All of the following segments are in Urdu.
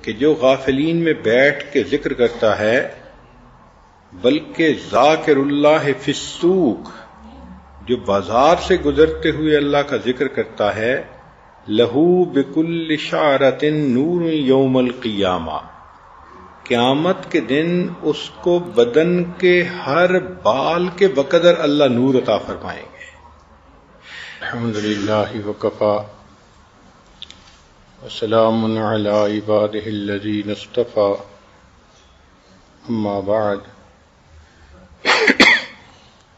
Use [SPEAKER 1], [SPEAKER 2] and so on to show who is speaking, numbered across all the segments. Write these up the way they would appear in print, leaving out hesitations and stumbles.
[SPEAKER 1] کہ جو غافلین میں بیٹھ کے ذکر کرتا ہے، بلکہ ذاکر اللہ فی السوق، جو بازار سے گزرتے ہوئے اللہ کا ذکر کرتا ہے، لہو بکل شعرۃ نور یوم القیامہ، قیامت کے دن اس کو بدن کے ہر بال کے بقدر اللہ نور عطا فرمائیں گے۔ الحمدللہ وکفی وسلام علی عبادہ الذین اصطفی، اما بعد،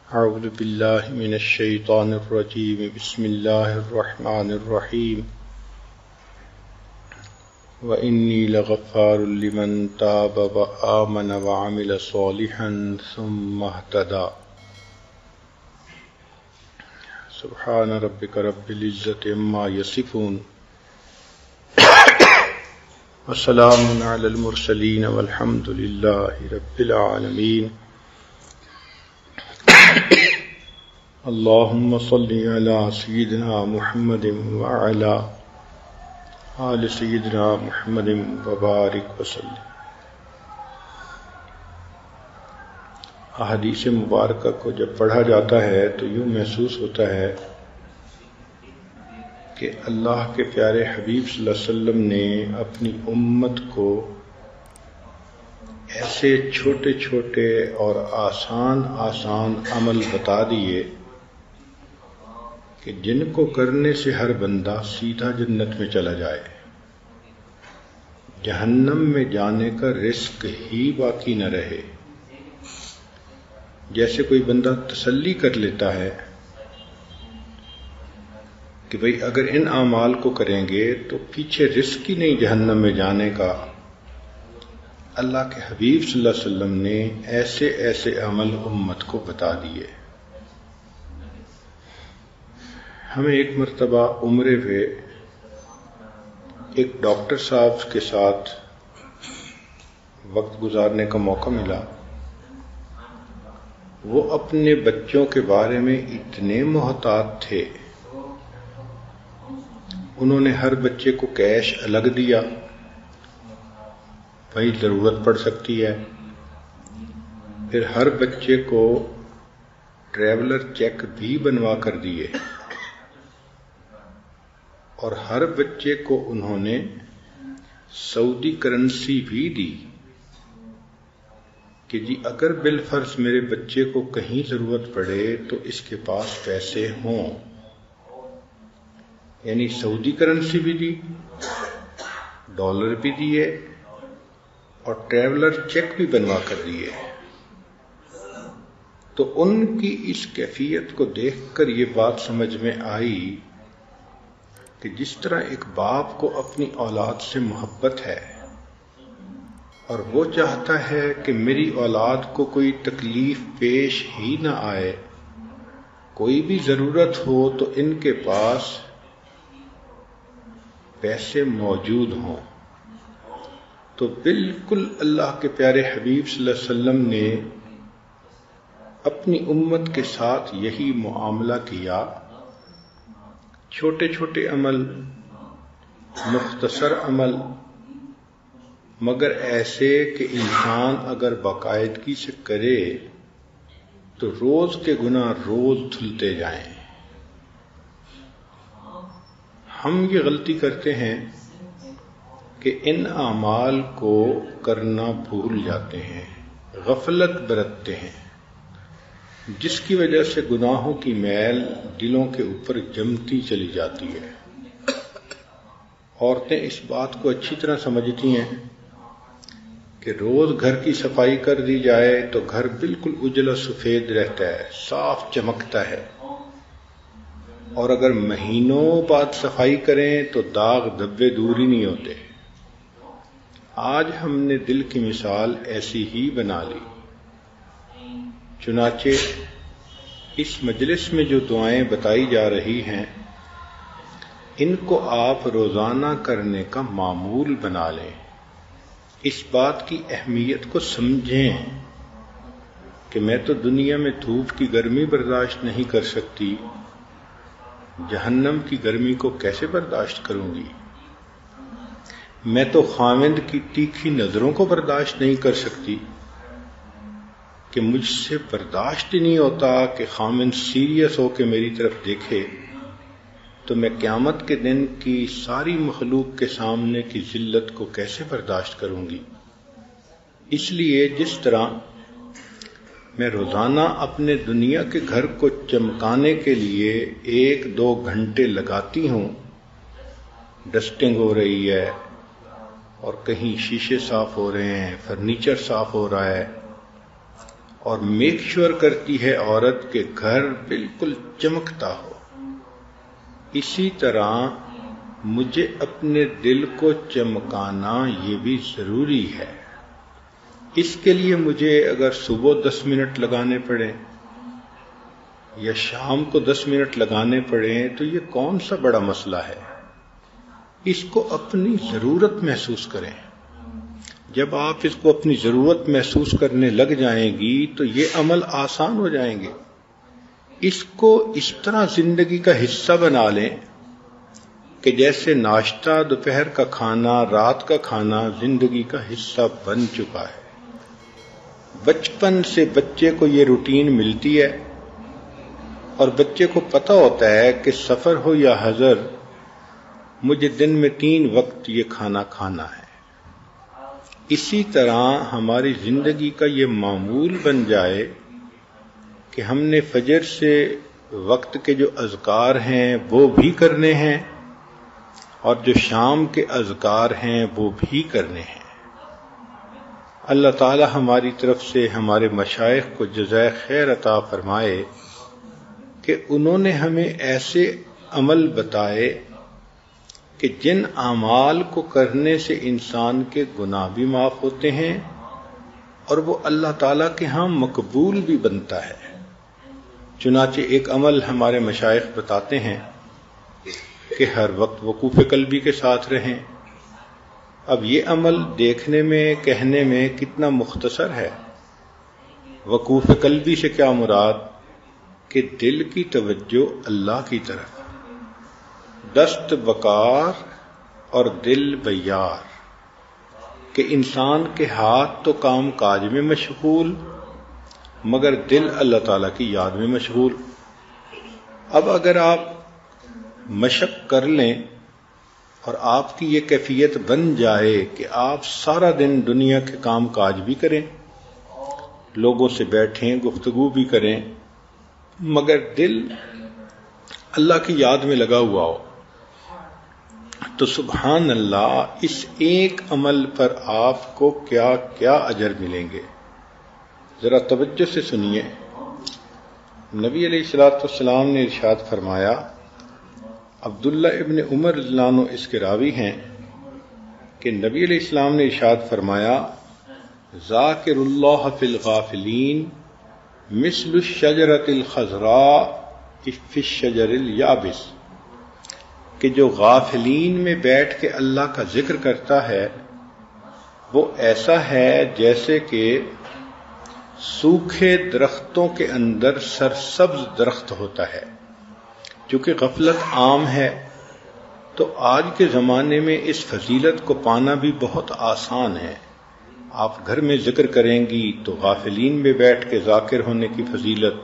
[SPEAKER 1] اعوذ باللہ من الشیطان الرجیم، بسم اللہ الرحمن الرحیم، وَإِنِّي لَغَفَّارٌ لِمَن تَابَ وَآمَنَ وَعَمِلَ صَالِحًا ثُمَّ اهْتَدَىٰ۔ سبحان ربک رب العزة عما یصفون، وسلام علی المرسلین والحمد للہ رب العالمین۔ اللہم صلی علی سیدنا محمد وعلی آل سیدنا محمد وبارک وسلم۔ احادیث مبارکہ کو جب پڑھا جاتا ہے تو یوں محسوس ہوتا ہے کہ اللہ کے پیارے حبیب صلی اللہ علیہ وسلم نے اپنی امت کو ایسے چھوٹے چھوٹے اور آسان عمل بتا دیے کہ جن کو کرنے سے ہر بندہ سیدھا جنت میں چلا جائے، جہنم میں جانے کا رزق ہی باقی نہ رہے۔ جیسے کوئی بندہ تسلی کر لیتا ہے کہ بھئی اگر ان اعمال کو کریں گے تو پیچھے رزق ہی نہیں جہنم میں جانے کا، اللہ کے حبیب صلی اللہ علیہ وسلم نے ایسے ایسے عمل امت کو بتا دیے۔ ہمیں ایک مرتبہ عمرے پہ ایک ڈاکٹر صاحب کے ساتھ وقت گزارنے کا موقع ملا۔ وہ اپنے بچوں کے بارے میں اتنے محتاط تھے، انہوں نے ہر بچے کو کیش الگ دیا، بھائی ضرورت پڑ سکتی ہے، پھر ہر بچے کو ٹریولر چیک بھی بنوا کر دیے، اور ہر بچے کو انہوں نے سعودی کرنسی بھی دی کہ جی اگر بالفرض میرے بچے کو کہیں ضرورت پڑے تو اس کے پاس پیسے ہوں۔ یعنی سعودی کرنسی بھی دی، ڈالر بھی دیے، اور ٹریولر چیک بھی بنوا کر دیے۔ تو ان کی اس کیفیت کو دیکھ کر یہ بات سمجھ میں آئی کہ جس طرح ایک باپ کو اپنی اولاد سے محبت ہے اور وہ چاہتا ہے کہ میری اولاد کو کوئی تکلیف پیش ہی نہ آئے، کوئی بھی ضرورت ہو تو ان کے پاس پیسے موجود ہوں، تو بالکل اللہ کے پیارے حبیب صلی اللہ علیہ وسلم نے اپنی امت کے ساتھ یہی معاملہ کیا۔ چھوٹے چھوٹے عمل، مختصر عمل، مگر ایسے کہ انسان اگر باقاعدگی سے کرے تو روز کے گناہ روز دھلتے جائیں۔ ہم یہ غلطی کرتے ہیں کہ ان اعمال کو کرنا بھول جاتے ہیں، غفلت برتتے ہیں، جس کی وجہ سے گناہوں کی میل دلوں کے اوپر جمتی چلی جاتی ہے۔ عورتیں اس بات کو اچھی طرح سمجھتی ہیں کہ روز گھر کی صفائی کر دی جائے تو گھر بالکل اجلا سفید رہتا ہے، صاف چمکتا ہے، اور اگر مہینوں بعد صفائی کریں تو داغ دھبے دور ہی نہیں ہوتے۔ آج ہم نے دل کی مثال ایسی ہی بنا لی۔ چنانچہ اس مجلس میں جو دعائیں بتائی جا رہی ہیں، ان کو آپ روزانہ کرنے کا معمول بنا لیں۔ اس بات کی اہمیت کو سمجھیں کہ میں تو دنیا میں دھوپ کی گرمی برداشت نہیں کر سکتی، جہنم کی گرمی کو کیسے برداشت کروں گی؟ میں تو خاوند کی تیکھی نظروں کو برداشت نہیں کر سکتی کہ مجھ سے برداشت ہی نہیں ہوتا کہ خاوند سیریس ہو کے میری طرف دیکھے، تو میں قیامت کے دن کی ساری مخلوق کے سامنے کی ذلت کو کیسے برداشت کروں گی؟ اس لیے جس طرح میں روزانہ اپنے دنیا کے گھر کو چمکانے کے لیے 1-2 گھنٹے لگاتی ہوں، ڈسٹنگ ہو رہی ہے اور کہیں شیشے صاف ہو رہے ہیں، فرنیچر صاف ہو رہا ہے، اور میک شور کرتی ہے عورت کہ گھر بالکل چمکتا ہو، اسی طرح مجھے اپنے دل کو چمکانا یہ بھی ضروری ہے۔ اس کے لیے مجھے اگر صبح 10 منٹ لگانے پڑے یا شام کو 10 منٹ لگانے پڑے تو یہ کون سا بڑا مسئلہ ہے؟ اس کو اپنی ضرورت محسوس کریں۔ جب آپ اس کو اپنی ضرورت محسوس کرنے لگ جائیں گی تو یہ عمل آسان ہو جائیں گے۔ اس کو اس طرح زندگی کا حصہ بنا لیں کہ جیسے ناشتہ، دوپہر کا کھانا، رات کا کھانا زندگی کا حصہ بن چکا ہے۔ بچپن سے بچے کو یہ روٹین ملتی ہے اور بچے کو پتہ ہوتا ہے کہ سفر ہو یا حضر مجھے دن میں 3 وقت یہ کھانا کھانا ہے۔ اسی طرح ہماری زندگی کا یہ معمول بن جائے کہ ہم نے فجر سے وقت کے جو اذکار ہیں وہ بھی کرنے ہیں اور جو شام کے اذکار ہیں وہ بھی کرنے ہیں۔ اللہ تعالی ہماری طرف سے ہمارے مشائخ کو جزائے خیر عطا فرمائے کہ انہوں نے ہمیں ایسے عمل بتائے کہ جن اعمال کو کرنے سے انسان کے گناہ بھی معاف ہوتے ہیں اور وہ اللہ تعالیٰ کے ہاں مقبول بھی بنتا ہے۔ چنانچہ ایک عمل ہمارے مشائخ بتاتے ہیں کہ ہر وقت وقوف قلبی کے ساتھ رہیں۔ اب یہ عمل دیکھنے میں کہنے میں کتنا مختصر ہے۔ وقوف قلبی سے کیا مراد؟ کہ دل کی توجہ اللہ کی طرف، دست بکار اور دل بیار، کہ انسان کے ہاتھ تو کام کاج میں مشغول مگر دل اللہ تعالیٰ کی یاد میں مشغول۔ اب اگر آپ مشق کر لیں اور آپ کی یہ کیفیت بن جائے کہ آپ سارا دن دنیا کے کام کاج بھی کریں، لوگوں سے بیٹھیں، گفتگو بھی کریں، مگر دل اللہ کی یاد میں لگا ہوا ہو، تو سبحان اللہ اس ایک عمل پر آپ کو کیا کیا اجر ملیں گے۔ ذرا توجہ سے سنیے۔ نبی علیہ الصلوۃ والسلام نے ارشاد فرمایا، عبداللہ ابن عمر رضی اللہ عنہ اس کے راوی ہیں کہ نبی علیہ السلام نے ارشاد فرمایا، ذاکر اللہ فی الغافلین مثل الشجرۃ الخضراء فی الشجر الیابس، کہ جو غافلین میں بیٹھ کے اللہ کا ذکر کرتا ہے وہ ایسا ہے جیسے کہ سوکھے درختوں کے اندر سرسبز درخت ہوتا ہے۔ چونکہ غفلت عام ہے تو آج کے زمانے میں اس فضیلت کو پانا بھی بہت آسان ہے۔ آپ گھر میں ذکر کریں گی تو غافلین میں بیٹھ کے ذاکر ہونے کی فضیلت،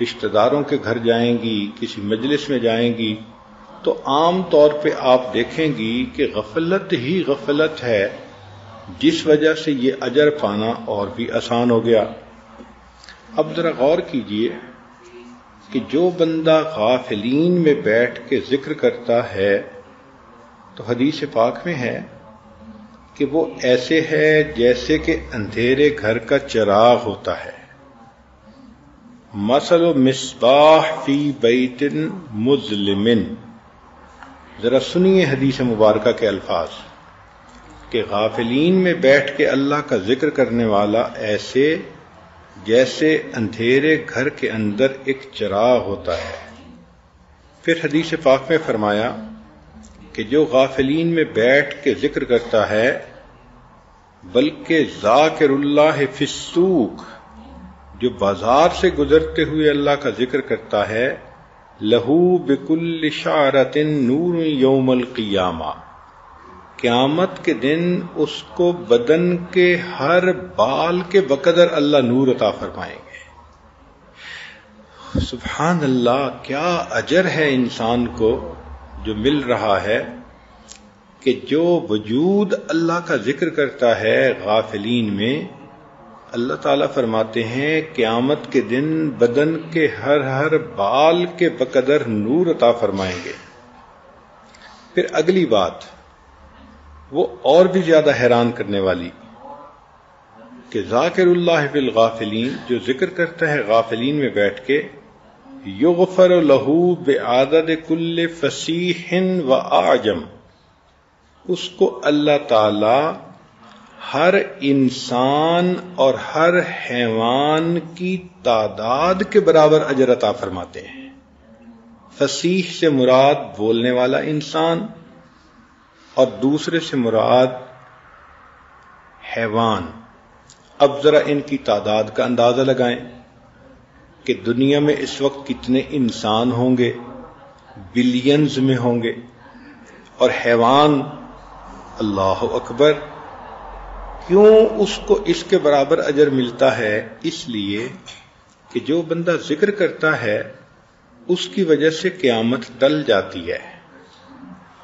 [SPEAKER 1] رشتہ داروں کے گھر جائیں گی، کسی مجلس میں جائیں گی تو عام طور پہ آپ دیکھیں گی کہ غفلت ہی غفلت ہے، جس وجہ سے یہ اجر پانا اور بھی آسان ہو گیا۔ اب ذرا غور کیجئے کہ جو بندہ غافلین میں بیٹھ کے ذکر کرتا ہے تو حدیث پاک میں ہے کہ وہ ایسے ہے جیسے کہ اندھیرے گھر کا چراغ ہوتا ہے۔ مثل مصباح فی بیت مظلم، ذرا سنیے حدیث مبارکہ کے الفاظ کہ غافلین میں بیٹھ کے اللہ کا ذکر کرنے والا ایسے جیسے اندھیرے گھر کے اندر ایک چراغ ہوتا ہے۔ پھر حدیث پاک میں فرمایا کہ جو غافلین میں بیٹھ کے ذکر کرتا ہے بلکہ ذاکر اللہ فی السوق، جو بازار سے گزرتے ہوئے اللہ کا ذکر کرتا ہے، لہو بکل شعرۃ نور یوم القیامہ، قیامت کے دن اس کو بدن کے ہر بال کے بقدر اللہ نور عطا فرمائیں گے۔ سبحان اللہ، کیا اجر ہے انسان کو جو مل رہا ہے کہ جو وجود اللہ کا ذکر کرتا ہے غافلین میں، اللہ تعالیٰ فرماتے ہیں قیامت کے دن بدن کے ہر بال کے بقدر نور عطا فرمائیں گے۔ پھر اگلی بات وہ اور بھی زیادہ حیران کرنے والی کہ ذاکر اللہ فی الغافلین، جو ذکر کرتا ہے غافلین میں بیٹھ کے، یغفر لہ بعدد کل فصیح و اعجم، اس کو اللہ تعالی ہر انسان اور ہر حیوان کی تعداد کے برابر اجر عطا فرماتے ہیں۔ فصیح سے مراد بولنے والا انسان اور دوسرے سے مراد حیوان۔ اب ذرا ان کی تعداد کا اندازہ لگائیں کہ دنیا میں اس وقت کتنے انسان ہوں گے، بلینز میں ہوں گے، اور حیوان، اللہ اکبر۔ کیوں اس کو اس کے برابر اجر ملتا ہے؟ اس لیے کہ جو بندہ ذکر کرتا ہے اس کی وجہ سے قیامت ٹل جاتی ہے،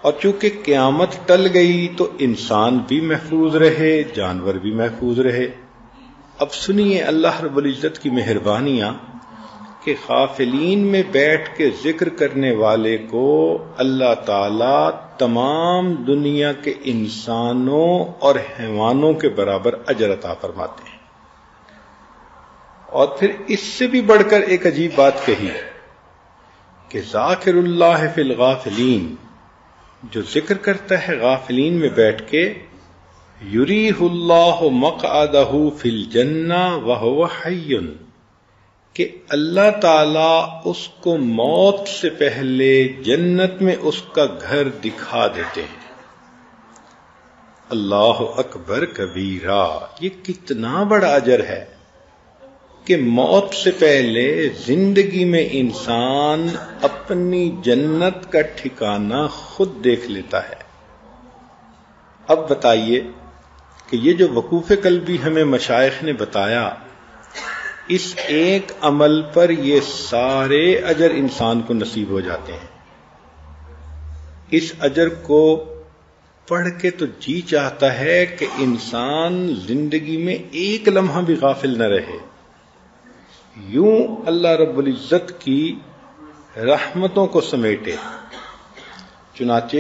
[SPEAKER 1] اور چونکہ قیامت ٹل گئی تو انسان بھی محفوظ رہے، جانور بھی محفوظ رہے۔ اب سنیے اللہ رب العزت کی مہربانیاں کہ غافلین میں بیٹھ کے ذکر کرنے والے کو اللہ تعالی تمام دنیا کے انسانوں اور حیوانوں کے برابر اجر عطا فرماتے ہیں۔ اور پھر اس سے بھی بڑھ کر ایک عجیب بات کہی کہ ذاکر اللہ فی الغافلین، جو ذکر کرتا ہے غافلین میں بیٹھ کے، یریہ اللہ مقعدہ فی الجنہ وہو حی، کہ اللہ تعالی اس کو موت سے پہلے جنت میں اس کا گھر دکھا دیتے ہیں۔ اللہ اکبر کبیرہ، یہ کتنا بڑا اجر ہے کہ موت سے پہلے زندگی میں انسان اپنی جنت کا ٹھکانہ خود دیکھ لیتا ہے۔ اب بتائیے کہ یہ جو وقوف قلبی ہمیں مشائخ نے بتایا، اس ایک عمل پر یہ سارے اجر انسان کو نصیب ہو جاتے ہیں۔ اس اجر کو پڑھ کے تو جی چاہتا ہے کہ انسان زندگی میں ایک لمحہ بھی غافل نہ رہے۔ یوں اللہ رب العزت کی رحمتوں کو سمیٹے۔ چنانچہ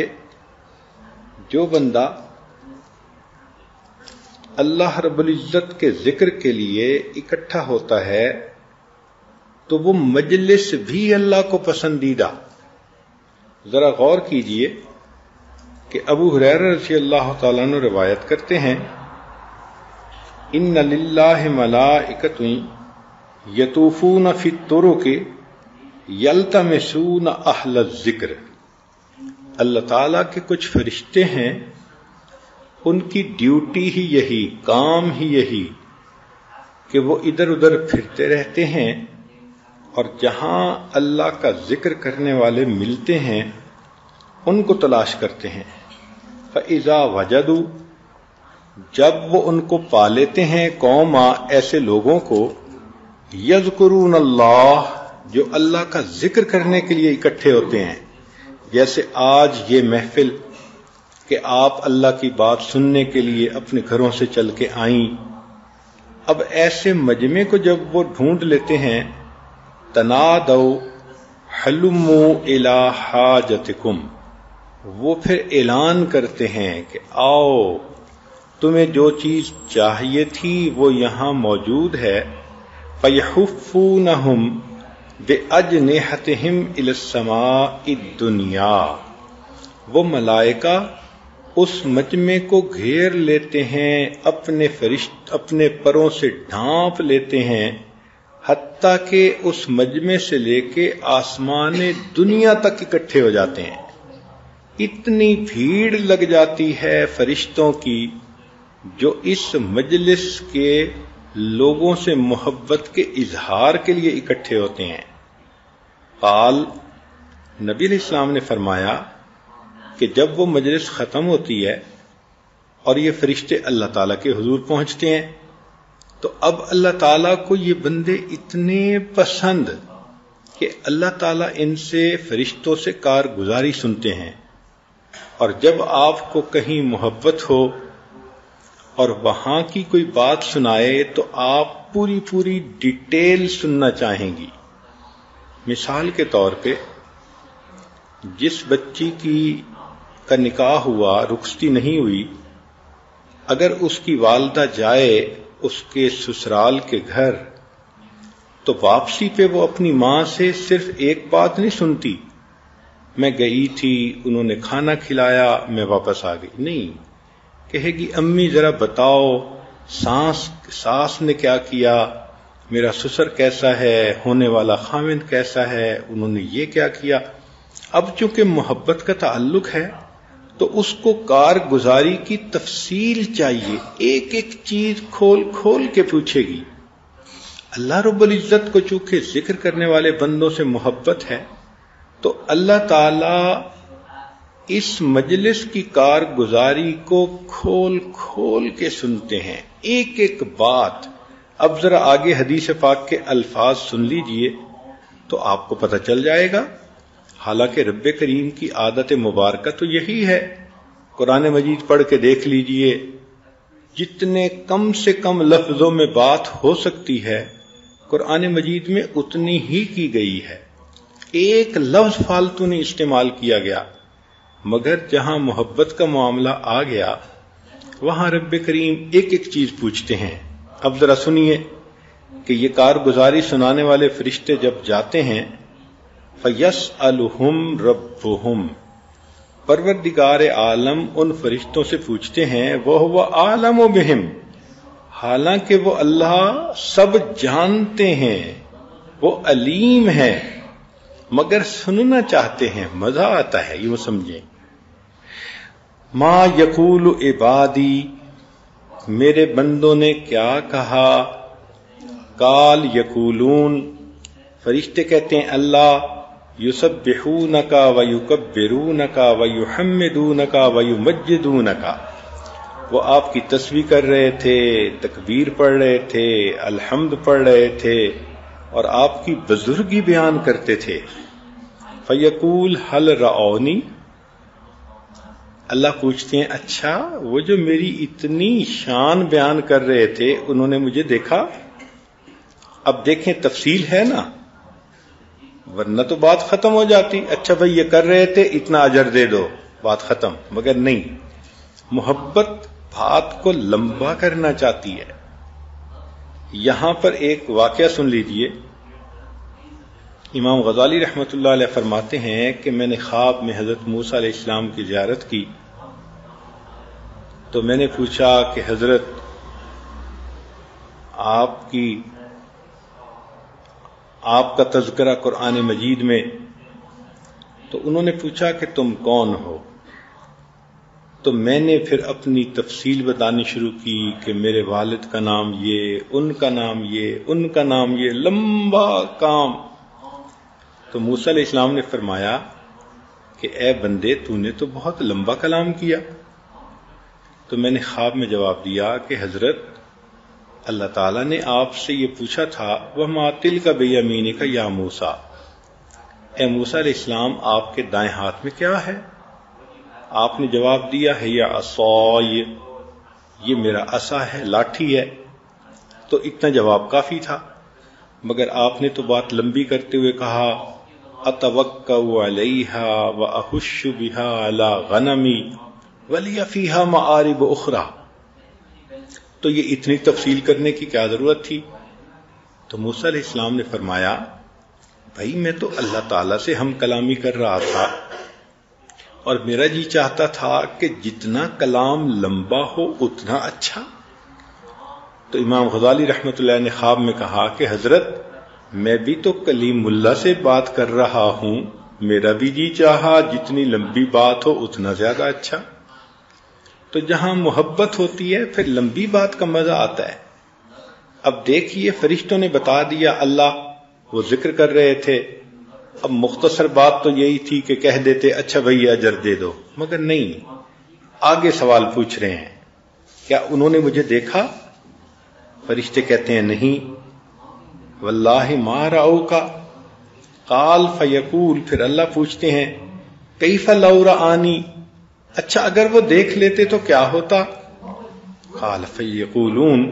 [SPEAKER 1] جو بندہ اللہ رب العزت کے ذکر کے لیے اکٹھا ہوتا ہے تو وہ مجلس بھی اللہ کو پسندیدہ۔ ذرا غور کیجئے کہ ابو ہریرہ رضی اللہ تعالیٰ عنہ روایت کرتے ہیں، ان للہ ملائکۃ یطوفون فی الطرق یلتمسون اہل الذکر، اللہ تعالیٰ کے کچھ فرشتے ہیں، ان کی ڈیوٹی ہی یہی، کام ہی یہی کہ وہ ادھر ادھر پھرتے رہتے ہیں اور جہاں اللہ کا ذکر کرنے والے ملتے ہیں ان کو تلاش کرتے ہیں۔ فَإِذَا وَجَدُوا، جب وہ ان کو پا لیتے ہیں، قوما، ایسے لوگوں کو، یذکرون اللہ، جو اللہ کا ذکر کرنے کے لیے اکٹھے ہوتے ہیں، جیسے آج یہ محفل کہ آپ اللہ کی بات سننے کے لیے اپنے گھروں سے چل کے آئیں۔ اب ایسے مجمع کو جب وہ ڈھونڈ لیتے ہیں، تنادوا حلموا الی حاجتکم، وہ پھر اعلان کرتے ہیں کہ آؤ، تمہیں جو چیز چاہیے تھی وہ یہاں موجود ہے۔ فیحفونہم بأجنحتہم الی السماء الدنیا، وہ ملائکہ اس مجمع کو گھیر لیتے ہیں، اپنے پروں سے ڈھانپ لیتے ہیں، حتیٰ کہ اس مجمع سے لے کے آسمان دنیا تک اکٹھے ہو جاتے ہیں۔ اتنی بھیڑ لگ جاتی ہے فرشتوں کی جو اس مجلس کے لوگوں سے محبت کے اظہار کے لیے اکٹھے ہوتے ہیں۔ قال، نبی علیہ السلام نے فرمایا کہ جب وہ مجلس ختم ہوتی ہے اور یہ فرشتے اللہ تعالیٰ کے حضور پہنچتے ہیں. تو اب اللہ تعالیٰ کو یہ بندے اتنے پسند کہ اللہ تعالیٰ ان سے فرشتوں سے کارگزاری سنتے ہیں. اور جب آپ کو کہیں محبت ہو اور وہاں کی کوئی بات سنائے تو آپ پوری ڈیٹیل سننا چاہیں گی. مثال کے طور پہ جس بچی کا نکاح ہوا، رخصتی نہیں ہوئی، اگر اس کی والدہ جائے اس کے سسرال کے گھر تو واپسی پہ وہ اپنی ماں سے صرف ایک بات نہیں سنتی، میں گئی تھی، انہوں نے کھانا کھلایا، میں واپس آ گئی. نہیں، کہے گی امی ذرا بتاؤ ساس نے کیا کیا، میرا سسر کیسا ہے، ہونے والا خاوند کیسا ہے، انہوں نے یہ کیا کیا. اب چونکہ محبت کا تعلق ہے تو اس کو کارگزاری کی تفصیل چاہیے، ایک ایک چیز کھول کے پوچھے گی. اللہ رب العزت کو چونکہ ذکر کرنے والے بندوں سے محبت ہے تو اللہ تعالی اس مجلس کی کارگزاری کو کھول کے سنتے ہیں، ایک ایک بات. اب ذرا آگے حدیث پاک کے الفاظ سن لیجئے تو آپ کو پتہ چل جائے گا. حالانکہ رب کریم کی عادت مبارکہ تو یہی ہے. قرآن مجید پڑھ کے دیکھ لیجئے، جتنے کم سے کم لفظوں میں بات ہو سکتی ہے قرآن مجید میں اتنی ہی کی گئی ہے، ایک لفظ فالتو نہیں استعمال کیا گیا. مگر جہاں محبت کا معاملہ آ گیا وہاں رب کریم ایک ایک چیز پوچھتے ہیں. اب ذرا سنیے کہ یہ کارگزاری سنانے والے فرشتے جب جاتے ہیں فَيَسْأَلُهُمْ رَبُّهُمْ، پروردگار عالم ان فرشتوں سے پوچھتے ہیں وَهُوَ أَعْلَمُ بِهِمْ، حالانکہ وہ اللہ سب جانتے ہیں، وہ علیم ہے، مگر سننا چاہتے ہیں، مزہ آتا ہے. یوں سمجھیں، ما یقول عبادی، میرے بندوں نے کیا کہا، قال یقولون، فرشتے کہتے ہیں اللہ، یسبحونک ویکبرونک ویحمدونک ویمجدونک، وہ آپ کی تسبیح کر رہے تھے، تکبیر پڑھ رہے تھے، الحمد پڑھ رہے تھے اور آپ کی بزرگی بیان کرتے تھے. فیقول هل رعونی، اللہ پوچھتے ہیں اچھا وہ جو میری اتنی شان بیان کر رہے تھے انہوں نے مجھے دیکھا؟ اب دیکھیں تفصیل ہے نا، ورنہ تو بات ختم ہو جاتی، اچھا بھائی یہ کر رہے تھے اتنا اجر دے دو، بات ختم. مگر نہیں، محبت بات کو لمبا کرنا چاہتی ہے. یہاں پر ایک واقعہ سن لیجئے. امام غزالی رحمۃ اللہ علیہ فرماتے ہیں کہ میں نے خواب میں حضرت موسیٰ علیہ السلام کی زیارت کی تو میں نے پوچھا کہ حضرت آپ کا تذکرہ قرآن مجید میں، تو انہوں نے پوچھا کہ تم کون ہو؟ تو میں نے پھر اپنی تفصیل بتانی شروع کی کہ میرے والد کا نام یہ، ان کا نام یہ، ان کا نام یہ، لمبا کام. تو موسیٰ علیہ السلام نے فرمایا کہ اے بندے تو نے تو بہت لمبا کلام کیا. تو میں نے خواب میں جواب دیا کہ حضرت اللہ تعالیٰ نے آپ سے یہ پوچھا تھا وَمَا تِلْكَ بِيَمِينِكَ يَا موسیٰ، اے موسیٰ علیہ السلام آپ کے دائیں ہاتھ میں کیا ہے؟ آپ نے جواب دیا ہے یا عصای، یہ میرا عصا ہے، لاٹھی ہے. تو اتنا جواب کافی تھا. مگر آپ نے تو بات لمبی کرتے ہوئے کہا اتوکأ علیہا واحش بہا علی غنمی ولی فیہا معارب اخری. تو یہ اتنی تفصیل کرنے کی کیا ضرورت تھی؟ تو موسیٰ علیہ السلام نے فرمایا بھائی میں تو اللہ تعالیٰ سے ہم کلامی کر رہا تھا اور میرا جی چاہتا تھا کہ جتنا کلام لمبا ہو اتنا اچھا. تو امام غزالی رحمۃ اللہ نے خواب میں کہا کہ حضرت میں بھی تو کلیم اللہ سے بات کر رہا ہوں، میرا بھی جی چاہا جتنی لمبی بات ہو اتنا زیادہ اچھا. تو جہاں محبت ہوتی ہے پھر لمبی بات کا مزہ آتا ہے. اب دیکھیے فرشتوں نے بتا دیا اللہ وہ ذکر کر رہے تھے، اب مختصر بات تو یہی تھی کہ کہہ دیتے اچھا بھئی اجر دے دو، مگر نہیں، آگے سوال پوچھ رہے ہیں. کیا انہوں نے مجھے دیکھا؟ فرشتے کہتے ہیں نہیں. واللہ ما رأوکا. قال فیقول، پھر اللہ پوچھتے ہیں کیف لو رآنی، اچھا اگر وہ دیکھ لیتے تو کیا ہوتا؟ قال فیقولون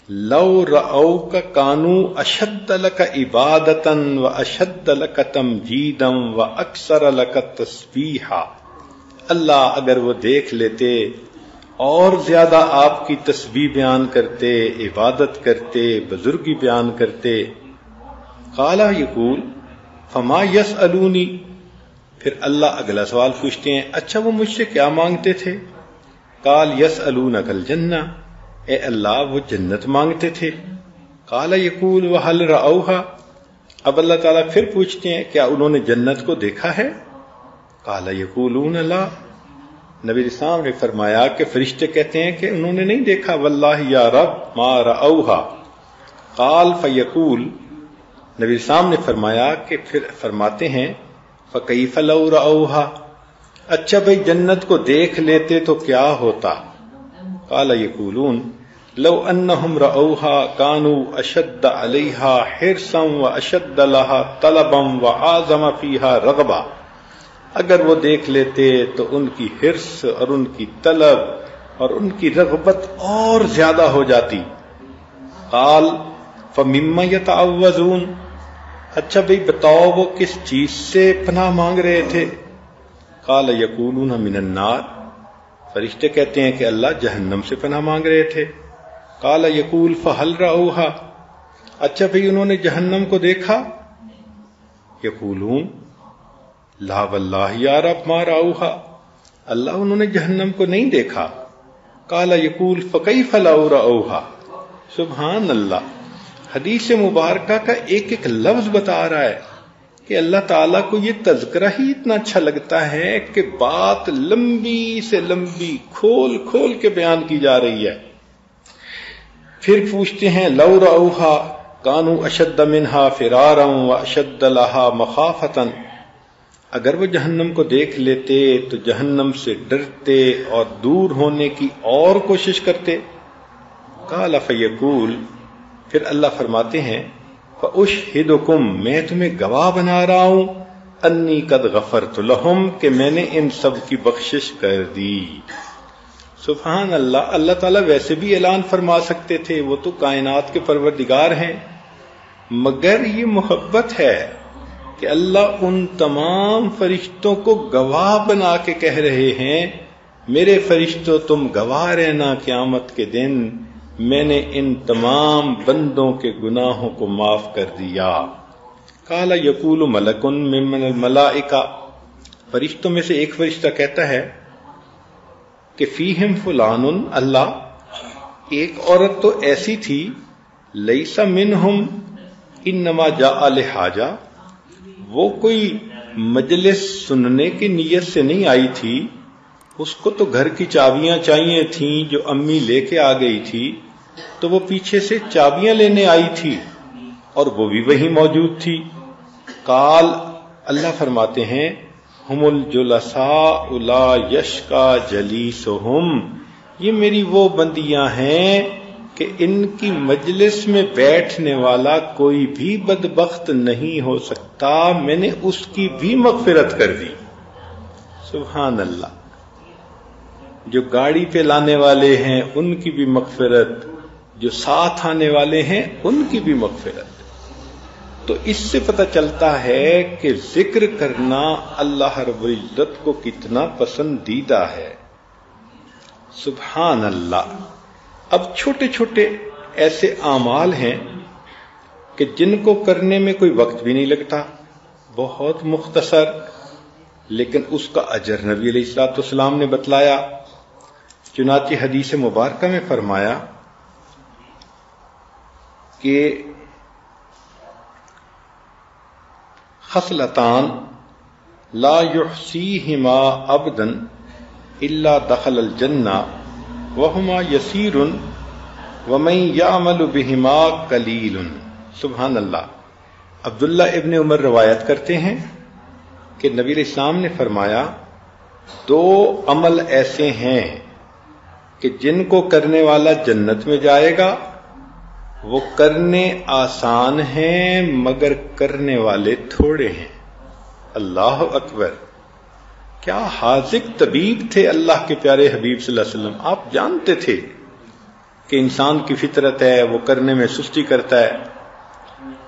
[SPEAKER 1] لو رأوک کانوا اشد لک عبادتا و اشد لک تمجیدا و اکثر لک تسبیحا. اللہ اگر وہ دیکھ لیتے اور زیادہ آپ کی تسبیح بیان کرتے، عبادت کرتے، بزرگی بیان کرتے. قال یقول فما یسألونی، پھر اللہ اگلا سوال پوچھتے ہیں اچھا وہ مجھ سے کیا مانگتے تھے؟ قال یسألونک الجنہ، اے اللہ وہ جنت مانگتے تھے. قال یقول وہل رأوہا، اب اللہ تعالیٰ پھر پوچھتے ہیں کیا انہوں نے جنت کو دیکھا ہے؟ قال یقولون لا. نبی اسلام نے فرمایا کہ فرشتے کہتے ہیں کہ انہوں نے نہیں دیکھا. واللہ یا رب ما رأوہا. قال فیقول، نبی اسلام نے فرمایا کہ پھر فرماتے ہیں فکیف لو رأوہا، اچھا بھئی جنت کو دیکھ لیتے تو کیا ہوتا؟ قال یقولون لو انہم رأوہا کانوا اشد علیہا حرصا و اشد لہا طلبا و اعظم فیہا رغبا. اگر وہ دیکھ لیتے تو ان کی حرص اور ان کی طلب اور ان کی رغبت اور زیادہ ہو جاتی. قال فمما یتعوذون، اچھا بھئی بتاؤ وہ کس چیز سے پناہ مانگ رہے تھے؟ قال یقولون من النار، فرشتے کہتے ہیں کہ اللہ جہنم سے پناہ مانگ رہے تھے. قال یقول فہل رأوہا، اچھا بھئی انہوں نے جہنم کو دیکھا؟ یقولون لا واللہ یا رب ما رأوہا، اللہ انہوں نے جہنم کو نہیں دیکھا. قال یقول فکیف لو رأوہا. سبحان اللہ، حدیث مبارکہ کا ایک ایک لفظ بتا رہا ہے کہ اللہ تعالیٰ کو یہ تذکرہ ہی اتنا اچھا لگتا ہے کہ بات لمبی سے لمبی کھول کھول کے بیان کی جا رہی ہے. پھر پوچھتے ہیں لو رأوہا کانوا اشد منہا فرارا و اشد لہا مخافتا، اگر وہ جہنم کو دیکھ لیتے تو جہنم سے ڈرتے اور دور ہونے کی اور کوشش کرتے. قال فیقول، پھر اللہ فرماتے ہیں فأشہدکم، میں تمہیں گواہ بنا رہا ہوں انی قد غفرت لہم، کہ میں نے ان سب کی بخشش کر دی. سبحان اللہ، اللہ تعالیٰ ویسے بھی اعلان فرما سکتے تھے، وہ تو کائنات کے پروردگار ہیں، مگر یہ محبت ہے کہ اللہ ان تمام فرشتوں کو گواہ بنا کے کہہ رہے ہیں میرے فرشتوں تم گواہ رہنا قیامت کے دن میں نے ان تمام بندوں کے گناہوں کو معاف کر دیا. قال یقول ملک ممن الملائکہ، فرشتوں میں سے ایک فرشتہ کہتا ہے کہ فیہم فلان، اللہ ایک عورت تو ایسی تھی لیس منہم انما جاء لحاجہ، وہ کوئی مجلس سننے کی نیت سے نہیں آئی تھی، اس کو تو گھر کی چابیاں چاہیے تھیں جو امی لے کے آ گئی تھی، تو وہ پیچھے سے چابیاں لینے آئی تھی اور وہ بھی وہیں موجود تھی. قال، اللہ فرماتے ہیں ہم الجلساء لا یشقا جلیسہم، یہ میری وہ بندیاں ہیں کہ ان کی مجلس میں بیٹھنے والا کوئی بھی بدبخت نہیں ہو سکتا، میں نے اس کی بھی مغفرت کر دی. سبحان اللہ، جو گاڑی پہ لانے والے ہیں ان کی بھی مغفرت، جو ساتھ آنے والے ہیں ان کی بھی مغفرت. تو اس سے پتہ چلتا ہے کہ ذکر کرنا اللہ رب العزت کو کتنا پسندیدہ ہے. سبحان اللہ. اب چھوٹے چھوٹے ایسے اعمال ہیں کہ جن کو کرنے میں کوئی وقت بھی نہیں لگتا، بہت مختصر، لیکن اس کا اجر نبی علیہ الصلوۃ والسلام نے بتلایا. چنانچہ حدیث مبارکہ میں فرمایا کہ خصلتان لا یحصیہما عبد الا دخل الجنہ وہما یسیر ومن یعمل بہما قلیل. سبحان اللہ. عبداللہ ابن عمر روایت کرتے ہیں کہ نبی علیہ السلام نے فرمایا 2 عمل ایسے ہیں کہ جن کو کرنے والا جنت میں جائے گا وہ کرنے آسان ہیں مگر کرنے والے تھوڑے ہیں۔ اللہ اکبر! کیا حاذق طبیب تھے اللہ کے پیارے حبیب صلی اللہ علیہ وسلم۔ آپ جانتے تھے کہ انسان کی فطرت ہے، وہ کرنے میں سستی کرتا ہے،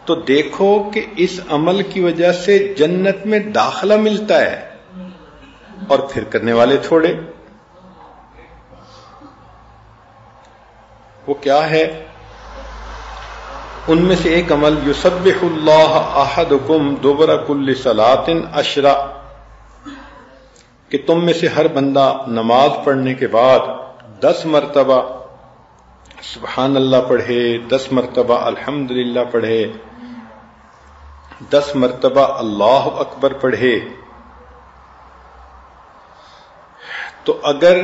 [SPEAKER 1] تو دیکھو کہ اس عمل کی وجہ سے جنت میں داخلہ ملتا ہے اور پھر کرنے والے تھوڑے۔ وہ کیا ہے؟ ان میں سے ایک عمل یسبح اللہ احدکم دبر کل صلاۃ 10، کہ تم میں سے ہر بندہ نماز پڑھنے کے بعد 10 مرتبہ سبحان اللہ پڑھے، 10 مرتبہ الحمدللہ پڑھے، 10 مرتبہ اللہ اکبر پڑھے۔ تو اگر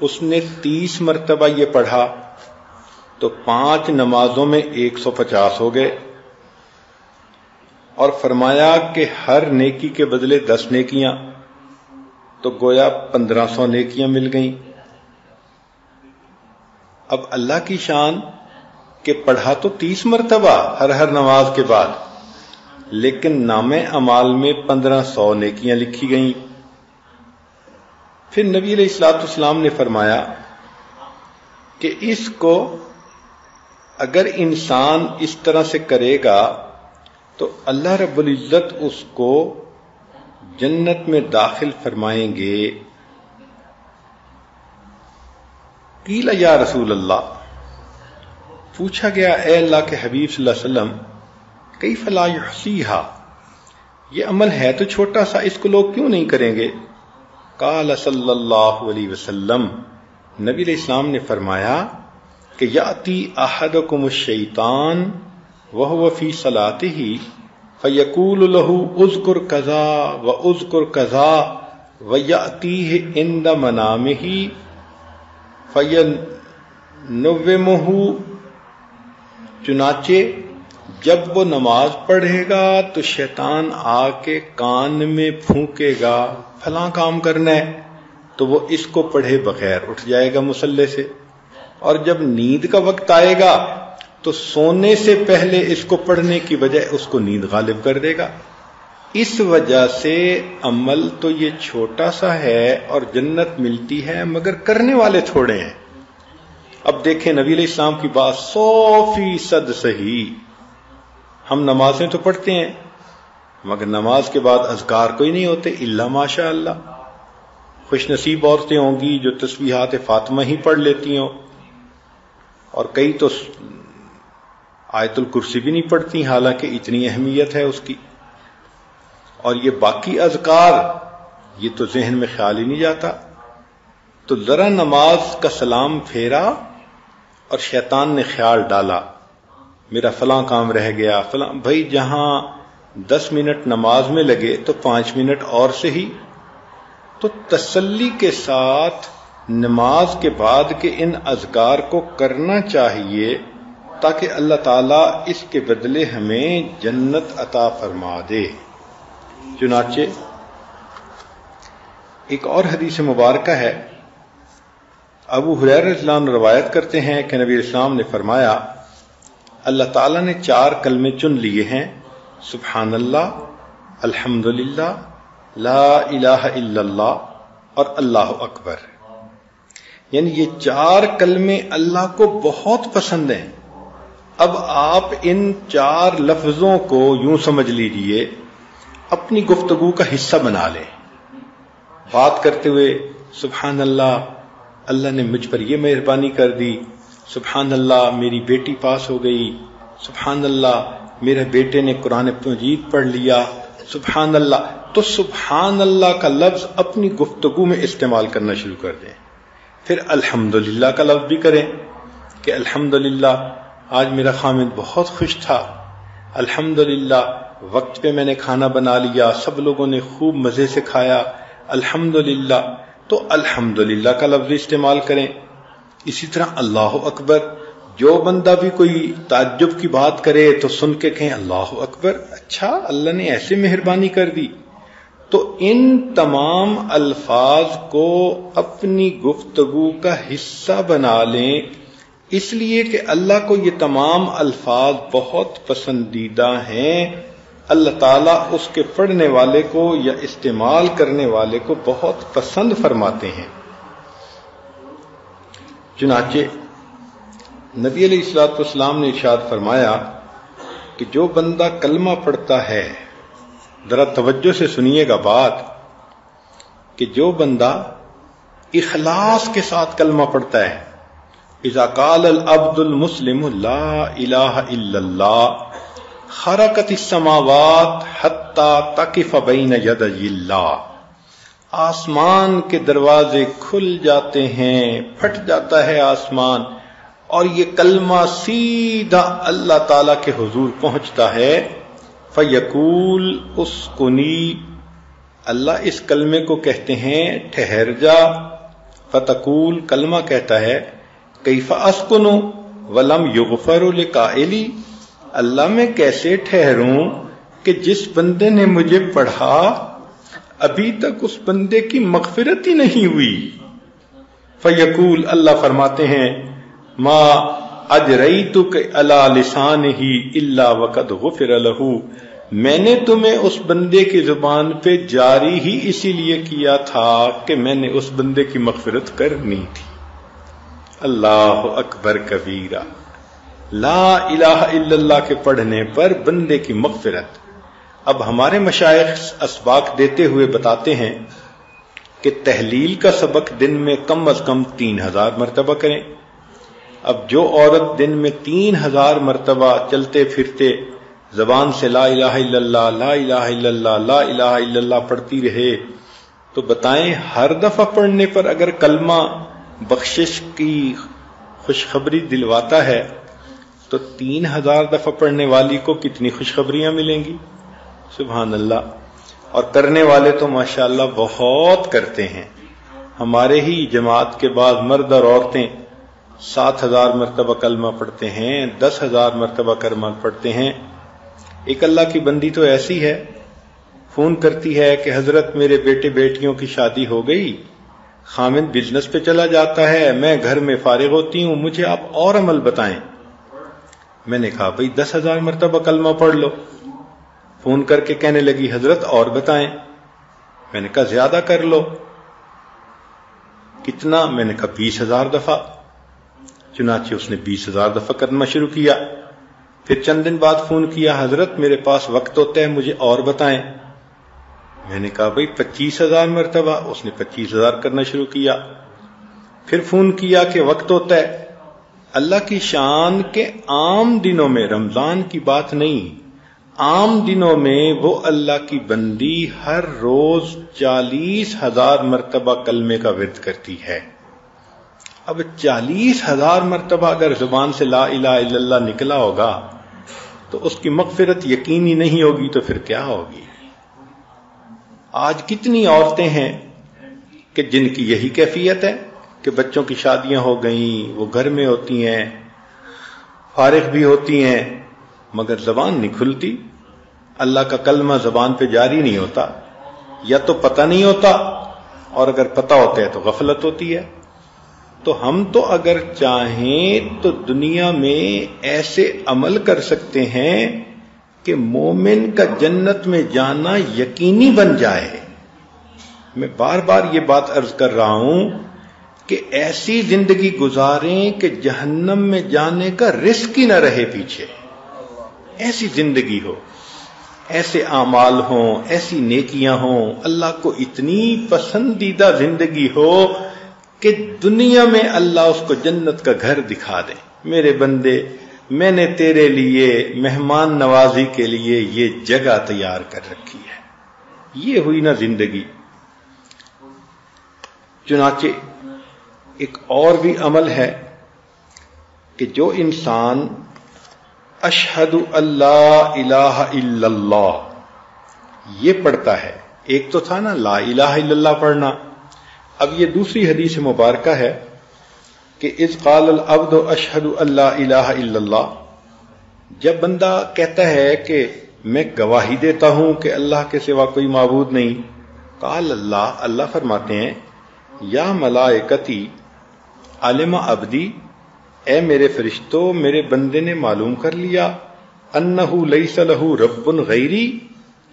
[SPEAKER 1] اس نے 30 مرتبہ یہ پڑھا تو 5 نمازوں میں 150 ہو گئے، اور فرمایا کہ ہر نیکی کے بدلے 10 نیکیاں، تو گویا 1500 نیکیاں مل گئیں۔ اب اللہ کی شان کہ پڑھا تو 30 مرتبہ ہر نماز کے بعد، لیکن نام اعمال میں 1500 نیکیاں لکھی گئیں۔ پھر نبی علیہ الصلوۃ والسلام نے فرمایا کہ اس کو اگر انسان اس طرح سے کرے گا تو اللہ رب العزت اس کو جنت میں داخل فرمائیں گے۔ قیل یا رسول اللہ، پوچھا گیا اے اللہ کے حبیب صلی اللہ علیہ وسلم، کیف لا یحصیھا، یہ عمل ہے تو چھوٹا سا، اس کو لوگ کیوں نہیں کریں گے؟ قال صلی اللہ علیہ وسلم، نبی علیہ السلام نے فرمایا کہ یاتی احدکم الشیطان وهو فی صلاتہ فیقول له اذکر کذا واذکر کذا ویاتیہ عند منامہ فینومہ، چنانچہ جب وہ نماز پڑھے گا تو شیطان آ کے کان میں پھونکے گا فلاں کام کرنا ہے، تو وہ اس کو پڑھے بغیر اٹھ جائے گا مصلی سے، اور جب نیند کا وقت آئے گا تو سونے سے پہلے اس کو پڑھنے کی بجائے اس کو نیند غالب کر دے گا۔ اس وجہ سے عمل تو یہ چھوٹا سا ہے اور جنت ملتی ہے مگر کرنے والے تھوڑے ہیں۔ اب دیکھیں نبی علیہ السلام کی بات 100% صحیح۔ ہم نمازیں تو پڑھتے ہیں مگر نماز کے بعد اذکار کوئی نہیں ہوتے الا ماشاء اللہ۔ خوش نصیب عورتیں ہوں گی جو تسبیحات فاطمہ ہی پڑھ لیتی ہوں، اور کئی تو آیت الکرسی بھی نہیں پڑھتی، حالانکہ اتنی اہمیت ہے اس کی۔ اور یہ باقی اذکار یہ تو ذہن میں خیال ہی نہیں جاتا۔ تو ذرا نماز کا سلام پھیرا اور شیطان نے خیال ڈالا میرا فلاں کام رہ گیا، فلاں، بھائی جہاں 10 منٹ نماز میں لگے تو 5 منٹ اور سے ہی۔ تو تسلی کے ساتھ نماز کے بعد کے ان اذکار کو کرنا چاہیے تاکہ اللہ تعالیٰ اس کے بدلے ہمیں جنت عطا فرما دے۔ چنانچہ ایک اور حدیث مبارکہ ہے، ابو ہریرہ رضی اللہ عنہ روایت کرتے ہیں کہ نبی اسلام نے فرمایا اللہ تعالیٰ نے 4 کلمے چن لیے ہیں، سبحان اللہ، الحمدللہ، لا الہ الا اللہ اور اللہ اکبر۔ یعنی یہ 4 کلمے اللہ کو بہت پسند ہیں۔ اب آپ ان 4 لفظوں کو یوں سمجھ لیجئے اپنی گفتگو کا حصہ بنا لیں، بات کرتے ہوئے سبحان اللہ، اللہ نے مجھ پر یہ مہربانی کر دی، سبحان اللہ میری بیٹی پاس ہو گئی، سبحان اللہ میرے بیٹے نے قرآن مجید پڑھ لیا، سبحان اللہ۔ تو سبحان اللہ کا لفظ اپنی گفتگو میں استعمال کرنا شروع کر دیں۔ پھر الحمدللہ کا لفظ بھی کریں کہ الحمدللہ آج میرا خامد بہت خوش تھا، الحمدللہ وقت پہ میں نے کھانا بنا لیا، سب لوگوں نے خوب مزے سے کھایا، الحمدللہ۔ تو الحمدللہ کا لفظ استعمال کریں۔ اسی طرح اللہ اکبر، جو بندہ بھی کوئی تعجب کی بات کرے تو سن کے کہیں اللہ اکبر، اچھا اللہ نے ایسے مہربانی کر دی۔ تو ان تمام الفاظ کو اپنی گفتگو کا حصہ بنا لیں، اس لیے کہ اللہ کو یہ تمام الفاظ بہت پسندیدہ ہیں، اللہ تعالیٰ اس کے پڑھنے والے کو یا استعمال کرنے والے کو بہت پسند فرماتے ہیں۔ چنانچہ نبی علیہ الصلوۃ والسلام نے ارشاد فرمایا کہ جو بندہ کلمہ پڑھتا ہے، ذرا توجہ سے سنیے گا بات، کہ جو بندہ اخلاص کے ساتھ کلمہ پڑھتا ہے، اذا قال العبد المسلم لا الہ الا اللہ خرقت السماوات حتی تقف بین یدی اللہ، آسمان کے دروازے کھل جاتے ہیں، پھٹ جاتا ہے آسمان، اور یہ کلمہ سیدھا اللہ تعالی کے حضور پہنچتا ہے۔ فیقول اسکنی، اللہ اس کلمے کو کہتے ہیں ٹھہر جا۔ فتقول، کلمہ کہتا ہے کیف اسکن ولم یغفر لقائلی، اللہ میں کیسے ٹھہروں کہ جس بندے نے مجھے پڑھا ابھی تک اس بندے کی مغفرت ہی نہیں ہوئی۔ فیقول، اللہ فرماتے ہیں ما اجریتک علی لسانہ الا وقد غفر لہ، میں نے تمہیں اس بندے کی زبان پہ جاری ہی اسی لیے کیا تھا کہ میں نے اس بندے کی مغفرت کرنی تھی۔ اللہ اکبر کبیرہ، لا الہ الا اللہ کے پڑھنے پر بندے کی مغفرت۔ اب ہمارے مشائخ اسباق دیتے ہوئے بتاتے ہیں کہ تحلیل کا سبق دن میں کم از کم 3000 مرتبہ کریں۔ اب جو عورت دن میں 3000 مرتبہ چلتے پھرتے زبان سے لا الہ الا اللہ، لا الہ الا اللہ، لا الہ الا اللہ پڑھتی رہے، تو بتائیں ہر دفعہ پڑھنے پر اگر کلمہ بخشش کی خوشخبری دلواتا ہے تو 3000 دفعہ پڑھنے والی کو کتنی خوشخبریاں ملیں گی۔ سبحان اللہ۔ اور کرنے والے تو ماشاءاللہ بہت کرتے ہیں۔ ہمارے ہی جماعت کے بعد مرد اور عورتیں 7000 مرتبہ کلمہ پڑھتے ہیں، 10000 مرتبہ کلمہ پڑھتے ہیں۔ ایک اللہ کی بندی تو ایسی ہے، فون کرتی ہے کہ حضرت میرے بیٹے بیٹیوں کی شادی ہو گئی، خامد بزنس پہ چلا جاتا ہے، میں گھر میں فارغ ہوتی ہوں، مجھے آپ اور عمل بتائیں۔ میں نے کہا بھئی 10000 مرتبہ کلمہ پڑھ لو۔ فون کر کے کہنے لگی حضرت اور بتائیں۔ میں نے کہا زیادہ کر لو۔ کتنا؟ میں نے کہا 20000 دفعہ۔ چنانچہ اس نے 20000 دفعہ کرنا شروع کیا۔ پھر چند دن بعد فون کیا حضرت میرے پاس وقت ہوتا ہے، مجھے اور بتائیں۔ میں نے کہا بھئی 25000 مرتبہ۔ اس نے 25000 کرنا شروع کیا۔ پھر فون کیا کہ وقت ہوتا ہے۔ اللہ کی شان کے عام دنوں میں، رمضان کی بات نہیں، عام دنوں میں وہ اللہ کی بندی ہر روز 40000 مرتبہ کلمے کا ورد کرتی ہے۔ اب 40000 مرتبہ اگر زبان سے لا الہ الا اللہ نکلا ہوگا تو اس کی مغفرت یقینی نہیں ہوگی تو پھر کیا ہوگی؟ آج کتنی عورتیں ہیں کہ جن کی یہی کیفیت ہے کہ بچوں کی شادیاں ہو گئیں، وہ گھر میں ہوتی ہیں، فارغ بھی ہوتی ہیں، مگر زبان نہیں کھلتی، اللہ کا کلمہ زبان پہ جاری نہیں ہوتا، یا تو پتہ نہیں ہوتا، اور اگر پتہ ہوتا ہے تو غفلت ہوتی ہے۔ تو ہم تو اگر چاہیں تو دنیا میں ایسے عمل کر سکتے ہیں کہ مومن کا جنت میں جانا یقینی بن جائے۔ میں بار بار یہ بات عرض کر رہا ہوں کہ ایسی زندگی گزاریں کہ جہنم میں جانے کا رسک ہی نہ رہے پیچھے، ایسی زندگی ہو، ایسے اعمال ہوں، ایسی نیکیاں ہوں، اللہ کو اتنی پسندیدہ زندگی ہو کہ دنیا میں اللہ اس کو جنت کا گھر دکھا دے۔ میرے بندے، میں نے تیرے لیے مہمان نوازی کے لیے یہ جگہ تیار کر رکھی ہے۔ یہ ہوئی نا زندگی۔ چنانچہ ایک اور بھی عمل ہے کہ جو انسان اشہد اللہ الہ الا اللہ یہ پڑھتا ہے، ایک تو تھا نا لا الہ الا اللہ پڑھنا، اب یہ دوسری حدیث مبارکہ ہے کہ اذ قال العبد اشہد اللہ الہ الا اللہ، جب بندہ کہتا ہے کہ میں گواہی دیتا ہوں کہ اللہ کے سوا کوئی معبود نہیں، قال اللہ فرماتے ہیں یا ملائکتی علم عبدی، اے میرے فرشتوں، میرے بندے نے معلوم کر لیا انہ لیس لہ رب غیری،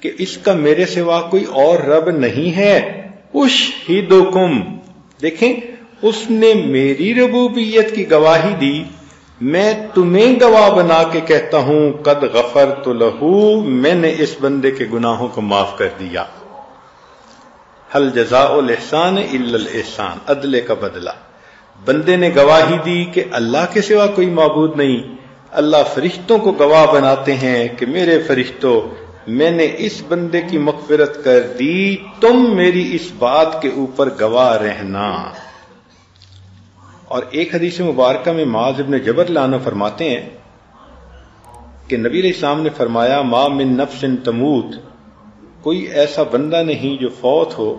[SPEAKER 1] کہ اس کا میرے سوا کوئی اور رب نہیں ہے. اشہدکم، دیکھیں اس نے میری ربوبیت کی گواہی دی، میں تمہیں گواہ بنا کے کہتا ہوں قد غفرت لہ، میں نے اس بندے کے گناہوں کو معاف کر دیا. حل جزاء الاحسان الا الاحسان، عدلے کا بدلہ. بندے نے گواہی دی کہ اللہ کے سوا کوئی معبود نہیں. اللہ فرشتوں کو گواہ بناتے ہیں کہ میرے فرشتوں، میں نے اس بندے کی مغفرت کر دی، تم میری اس بات کے اوپر گواہ رہنا. اور ایک حدیث مبارکہ میں معاذ بن جبل رضی اللہ عنہ فرماتے ہیں کہ نبی علیہ السلام نے فرمایا ما من نفس تموت، کوئی ایسا بندہ نہیں جو فوت ہو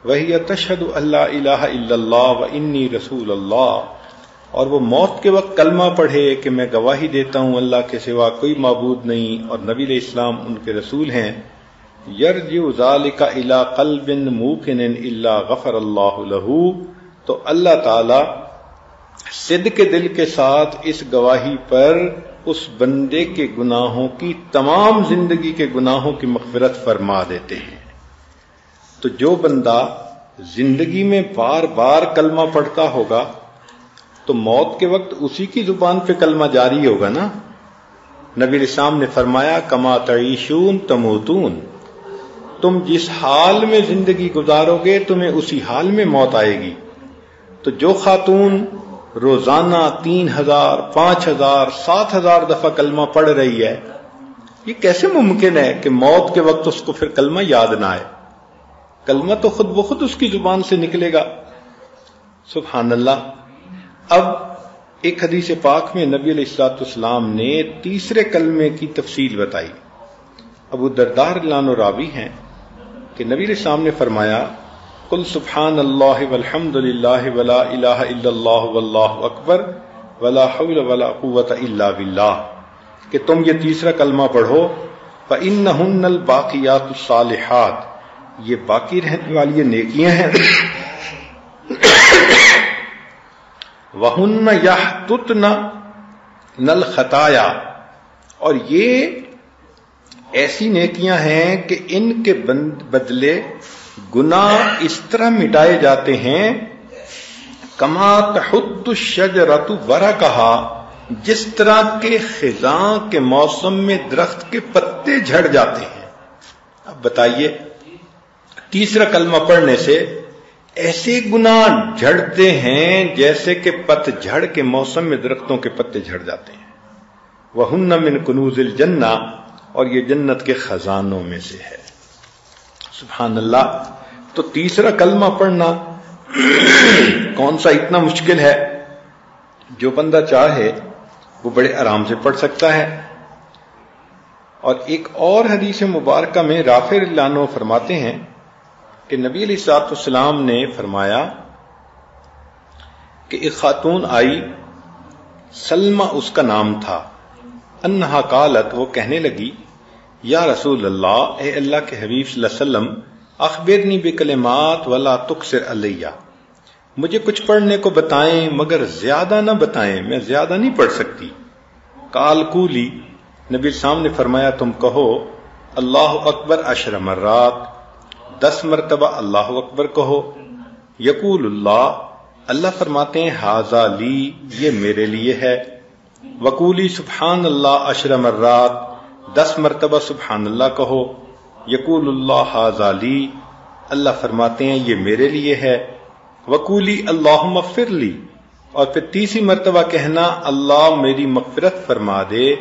[SPEAKER 1] وہی تشہد اللہ الہ الا اللہ و انی رسول اللہ، اور وہ موت کے وقت کلمہ پڑھے کہ میں گواہی دیتا ہوں اللہ کے سوا کوئی معبود نہیں اور نبی علیہ السلام ان کے رسول ہیں. یرجع ذلک الی قلب موقن الا غفر اللہ لہ، تو اللہ تعالی صدق دل کے ساتھ اس گواہی پر اس بندے کے گناہوں کی، تمام زندگی کے گناہوں کی مغفرت فرما دیتے ہیں. تو جو بندہ زندگی میں بار بار کلمہ پڑھتا ہوگا تو موت کے وقت اسی کی زبان پہ کلمہ جاری ہوگا نا. نبی علیہ السلام نے فرمایا کما تعیشون تموتون، تم جس حال میں زندگی گزارو گے تمہیں اسی حال میں موت آئے گی. تو جو خاتون روزانہ 3000 5000 7000 دفعہ کلمہ پڑھ رہی ہے، یہ کیسے ممکن ہے کہ موت کے وقت اس کو پھر کلمہ یاد نہ آئے؟ کلمہ تو خود بخود اس کی زبان سے نکلے گا. سبحان اللہ. اب ایک حدیث پاک میں نبی علیہ الصلوۃ والسلام نے تیسرے کلمے کی تفصیل بتائی. ابو الدرداء رضی اللہ عنہ راوی ہیں کہ نبی علیہ السلام نے فرمایا قل سبحان اللہ والحمد للہ ولا الہ الا اللہ واللہ اکبر ولا حول ولا قوۃ الا باللہ، کہ تم یہ تیسرا کلمہ پڑھو. فإنہن الباقیات الصالحات، یہ باقی رہنے والی نیکیاں ہیں. وَهُنَّ يَحْطُطْنَ الْخَطَايَا، اور یہ ایسی نیکیاں ہیں کہ ان کے بدلے گناہ اس طرح مٹائے جاتے ہیں کما تحط الشجرۃ ورقها، جس طرح کے خزاں کے موسم میں درخت کے پتے جھڑ جاتے ہیں. اب بتائیے تیسرا کلمہ پڑھنے سے ایسے گناہ جھڑتے ہیں جیسے کہ پت جھڑ کے موسم میں درختوں کے پتے جھڑ جاتے ہیں. وَهُنَّ مِن كُنُوزِ الْجَنَّةِ، اور یہ جنت کے خزانوں میں سے ہے. سبحان اللہ. تو تیسرا کلمہ پڑھنا کون سا اتنا مشکل ہے؟ جو بندہ چاہے وہ بڑے آرام سے پڑھ سکتا ہے. اور ایک اور حدیث مبارکہ میں رافع رضی اللہ عنہ فرماتے ہیں کہ نبی علیہ الصلوۃ والسلام نے فرمایا کہ ایک خاتون آئی، سلمہ اس کا نام تھا. انہا قالت، وہ کہنے لگی یا رسول اللہ، اے اللہ کے حبیب صلی اللہ علیہ وسلم، اخبرنی بکلمات ولا تکثر علیہ، مجھے کچھ پڑھنے کو بتائیں مگر زیادہ نہ بتائیں، میں زیادہ نہیں پڑھ سکتی. قال قولی، نبی السلام نے فرمایا تم کہو اللہ اکبر 10 مرات، 10 مرتبہ اللہ اکبر کہو. یقول اللہ فرماتے ہیں ھذا لی، یہ میرے لیے ہے. وقولی سبحان اللہ 10 مرات، 10 مرتبہ سبحان اللہ کہو. یقول اللہ ھذا لی، اللہ فرماتے ہیں یہ میرے لیے ہے. وقولی اللہم اغفر لی، اور پھر تیسری مرتبہ کہنا اللہ میری مغفرت فرما دے.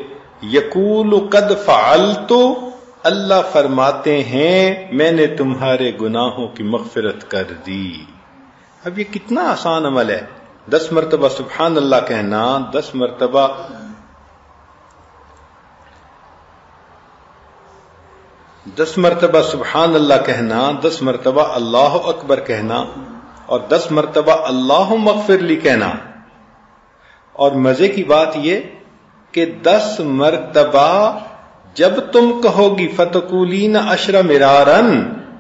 [SPEAKER 1] یقول قد فعلت، اللہ فرماتے ہیں میں نے تمہارے گناہوں کی مغفرت کر دی. اب یہ کتنا آسان عمل ہے. 10 مرتبہ سبحان اللہ کہنا، 10 مرتبہ سبحان اللہ کہنا، 10 مرتبہ اللہ اکبر کہنا، اور 10 مرتبہ اللہم اغفر لی کہنا. اور مزے کی بات یہ کہ 10 مرتبہ جب تم کہو گی فتقولین 10 مرارن،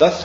[SPEAKER 1] 10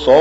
[SPEAKER 1] 100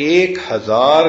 [SPEAKER 1] 1000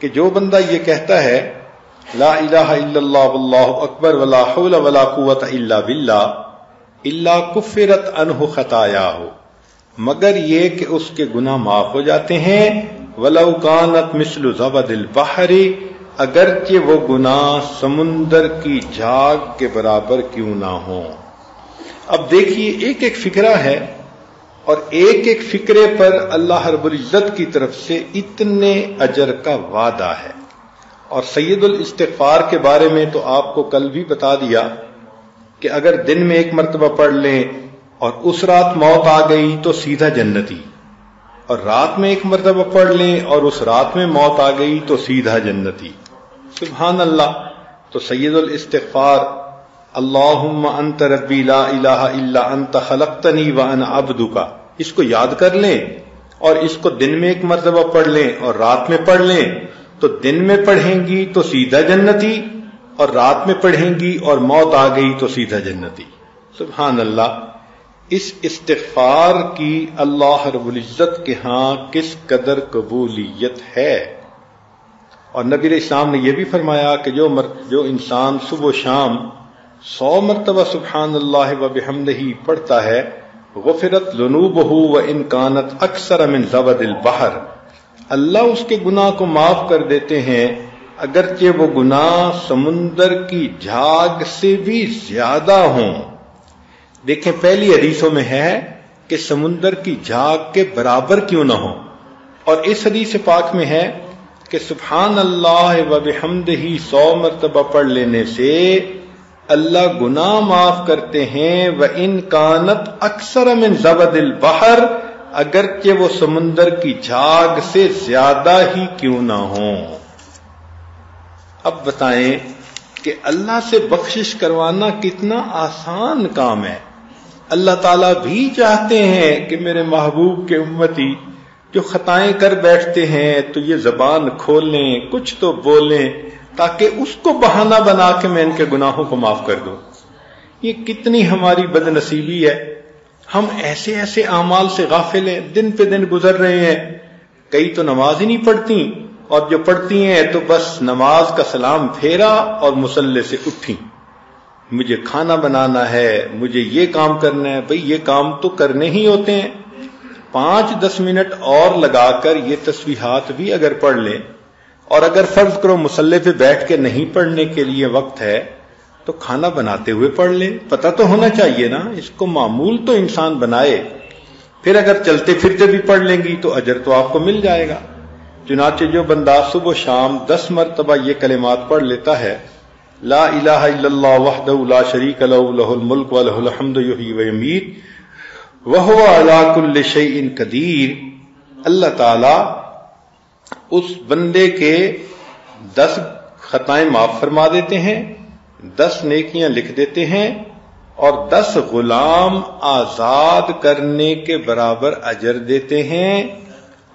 [SPEAKER 1] کہ جو بندہ یہ کہتا ہے لا الہ الا اللہ واللہ اکبر ولا حول ولا قوت الا باللہ الا کفرت عنہ خطایاہ، مگر یہ کہ اس کے گناہ معاف ہو جاتے ہیں، ولو کانت مثل زبد البحر، اگرچہ وہ گناہ سمندر کی جھاگ کے برابر کیوں نہ ہوں۔ اب دیکھیے ایک ایک فکرہ ہے، اور ایک ایک فکرے پر اللہ رب العزت کی طرف سے اتنے اجر کا وعدہ ہے۔ اور سید الاستغفار کے بارے میں تو آپ کو کل بھی بتا دیا کہ اگر دن میں ایک مرتبہ پڑھ لیں اور اس رات موت آ گئی تو سیدھا جنتی، اور رات میں ایک مرتبہ پڑھ لیں اور اس رات میں موت آ گئی تو سیدھا جنتی۔ سبحان اللہ۔ تو سید الاستغفار اللہم انت ربی لا الہ الا انت خلقتنی وانا عبدک، اس کو یاد کر لیں اور اس کو دن میں ایک مرتبہ پڑھ لیں اور رات میں پڑھ لیں، تو دن میں پڑھیں گی تو سیدھا جنتی، اور رات میں پڑھیں گی اور موت آ گئی تو سیدھا جنتی۔ سبحان اللہ۔ اس استغفار کی اللہ رب العزت کے ہاں کس قدر قبولیت ہے۔ اور نبی علیہ السلام نے یہ بھی فرمایا کہ جو انسان صبح و شام 100 مرتبہ سبحان اللہ و بحمدہ پڑھتا ہے، غفرت ذنوبہ وان کانت اکثر من زبد البحر، اللہ اس کے گناہ کو معاف کر دیتے ہیں اگرچہ وہ گناہ سمندر کی جھاگ سے بھی زیادہ ہوں۔ دیکھیں پہلی حدیثوں میں ہے کہ سمندر کی جھاگ کے برابر کیوں نہ ہو، اور اس حدیث پاک میں ہے کہ سبحان اللہ و بحمدہ 100 مرتبہ پڑھ لینے سے اللہ گناہ معاف کرتے ہیں، وَإِن كَانَتْ أَكْثَرَ مِنْ زَبَدِ الْبَحْرِ، اگرچہ وہ سمندر کی جھاگ سے زیادہ ہی کیوں نہ ہوں۔ اب بتائیں کہ اللہ سے بخشش کروانا کتنا آسان کام ہے۔ اللہ تعالیٰ بھی چاہتے ہیں کہ میرے محبوب کے امتی جو خطائیں کر بیٹھتے ہیں تو یہ زبان کھولیں، کچھ تو بولیں، تاکہ اس کو بہانہ بنا کے میں ان کے گناہوں کو معاف کر دوں۔ یہ کتنی ہماری بد نصیبی ہے، ہم ایسے ایسے اعمال سے غافل ہیں، دن پہ دن گزر رہے ہیں، کئی تو نماز ہی نہیں پڑھتی، اور جو پڑھتی ہیں تو بس نماز کا سلام پھیرا اور مصلی سے اٹھی، مجھے کھانا بنانا ہے، مجھے یہ کام کرنا ہے۔ بھئی یہ کام تو کرنے ہی ہوتے ہیں، 5-10 منٹ اور لگا کر یہ تسبیحات بھی اگر پڑھ لیں، اور اگر فرض کرو مصلی پہ بیٹھ کے نہیں پڑھنے کے لیے وقت ہے تو کھانا بناتے ہوئے پڑھ لیں، پتہ تو ہونا چاہیے نا، اس کو معمول تو انسان بنائے، پھر اگر چلتے پھرتے بھی پڑھ لیں گی تو اجر تو آپ کو مل جائے گا۔ چنانچہ جو بندہ صبح و شام 10 مرتبہ یہ کلمات پڑھ لیتا ہے، لا الہ الا اللہ وحدہ لا شریک لہ لہ الملک و لہ الحمد یحیی و یمیت وہو علی کل شیء قدیر، اللہ تعالی اس بندے کے 10 خطائیں معاف فرما دیتے ہیں، 10 نیکیاں لکھ دیتے ہیں، اور 10 غلام آزاد کرنے کے برابر اجر دیتے ہیں۔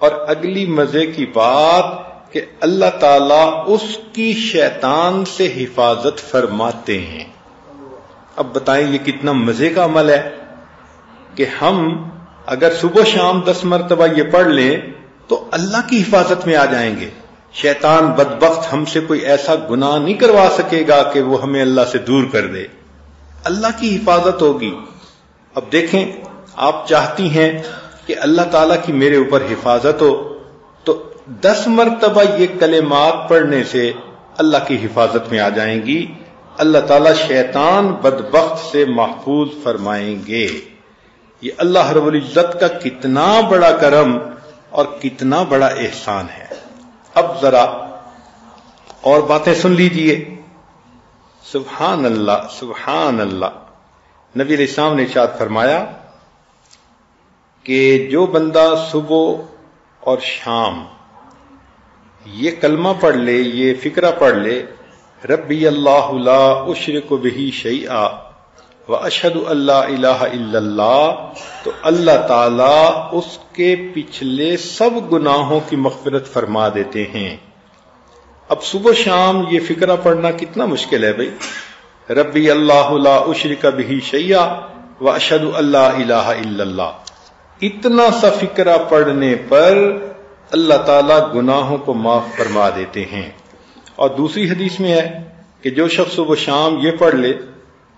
[SPEAKER 1] اور اگلی مزے کی بات کہ اللہ تعالیٰ اس کی شیطان سے حفاظت فرماتے ہیں۔ اب بتائیں یہ کتنا مزے کا عمل ہے کہ ہم اگر صبح شام 10 مرتبہ یہ پڑھ لیں تو اللہ کی حفاظت میں آ جائیں گے، شیطان بدبخت ہم سے کوئی ایسا گناہ نہیں کروا سکے گا کہ وہ ہمیں اللہ سے دور کر دے، اللہ کی حفاظت ہوگی۔ اب دیکھیں آپ چاہتی ہیں کہ اللہ تعالیٰ کی میرے اوپر حفاظت ہو، تو 10 مرتبہ یہ کلمات پڑھنے سے اللہ کی حفاظت میں آ جائیں گی، اللہ تعالیٰ شیطان بدبخت سے محفوظ فرمائیں گے۔ یہ اللہ رب العزت کا کتنا بڑا کرم اور کتنا بڑا احسان ہے۔ اب ذرا اور باتیں سن لیجئے۔ سبحان اللہ، سبحان اللہ۔ نبی علیہ السلام نے ارشاد فرمایا کہ جو بندہ صبح اور شام یہ کلمہ پڑھ لے، یہ فقرہ پڑھ لے، ربی اللہ لا اشرک بہ شیئا واشہد ان لا الہ الا اللہ، تو اللہ تعالی اس کے پچھلے سب گناہوں کی مغفرت فرما دیتے ہیں۔ اب صبح شام یہ فقرہ پڑھنا کتنا مشکل ہے بھائی، ربی اللہ لا اشرک بہ شیئا واشہد ان لا الہ الا اللہ، اتنا سا فقرہ پڑھنے پر اللہ تعالیٰ گناہوں کو معاف فرما دیتے ہیں۔ اور دوسری حدیث میں ہے کہ جو شخص صبح شام یہ پڑھ لے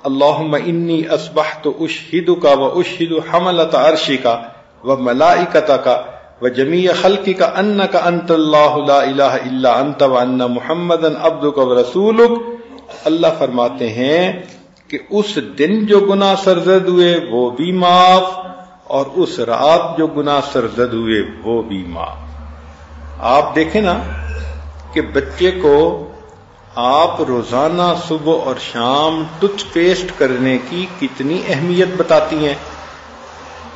[SPEAKER 1] اللہم انی اصبحت اشہدک و اشہد حملۃ عرشک و ملائکتک و جمیع خلقک انک انت اللہ لا الہ الا انت و ان محمدا عبدک و رسولک، اللہ فرماتے ہیں کہ اس دن جو گناہ سرزد ہوئے وہ بھی معاف، اور اس رات جو گناہ سرزد ہوئے وہ بھی معاف۔ آپ دیکھیں نا کہ بچے کو آپ روزانہ صبح اور شام ٹوتھ پیسٹ کرنے کی کتنی اہمیت بتاتی ہیں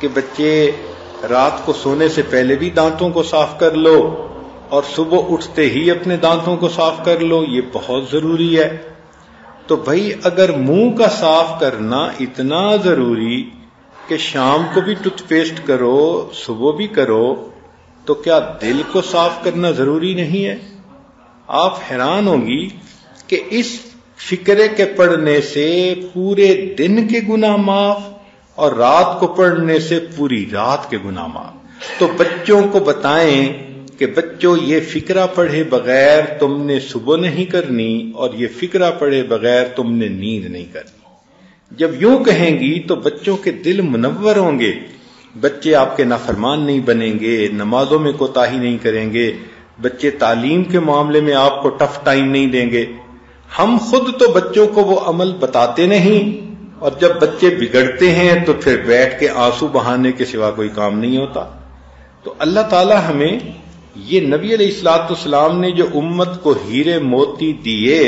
[SPEAKER 1] کہ بچے رات کو سونے سے پہلے بھی دانتوں کو صاف کر لو اور صبح اٹھتے ہی اپنے دانتوں کو صاف کر لو، یہ بہت ضروری ہے۔ تو بھائی اگر منہ کا صاف کرنا اتنا ضروری کہ شام کو بھی ٹوتھ پیسٹ کرو صبح بھی کرو، تو کیا دل کو صاف کرنا ضروری نہیں ہے؟ آپ حیران ہوں گی کہ اس فقرے کے پڑھنے سے پورے دن کے گناہ معاف اور رات کو پڑھنے سے پوری رات کے گناہ معاف۔ تو بچوں کو بتائیں کہ بچوں یہ فقرہ پڑھے بغیر تم نے صبح نہیں کرنی اور یہ فقرہ پڑھے بغیر تم نے نیند نہیں کرنی۔ جب یوں کہیں گی تو بچوں کے دل منور ہوں گے، بچے آپ کے نافرمان نہیں بنیں گے، نمازوں میں کوتاہی نہیں کریں گے، بچے تعلیم کے معاملے میں آپ کو ٹف ٹائم نہیں دیں گے۔ ہم خود تو بچوں کو وہ عمل بتاتے نہیں، اور جب بچے بگڑتے ہیں تو پھر بیٹھ کے آنسو بہانے کے سوا کوئی کام نہیں ہوتا۔ تو اللہ تعالی ہمیں یہ نبی علیہ الصلوۃ والسلام نے جو امت کو ہیرے موتی دیے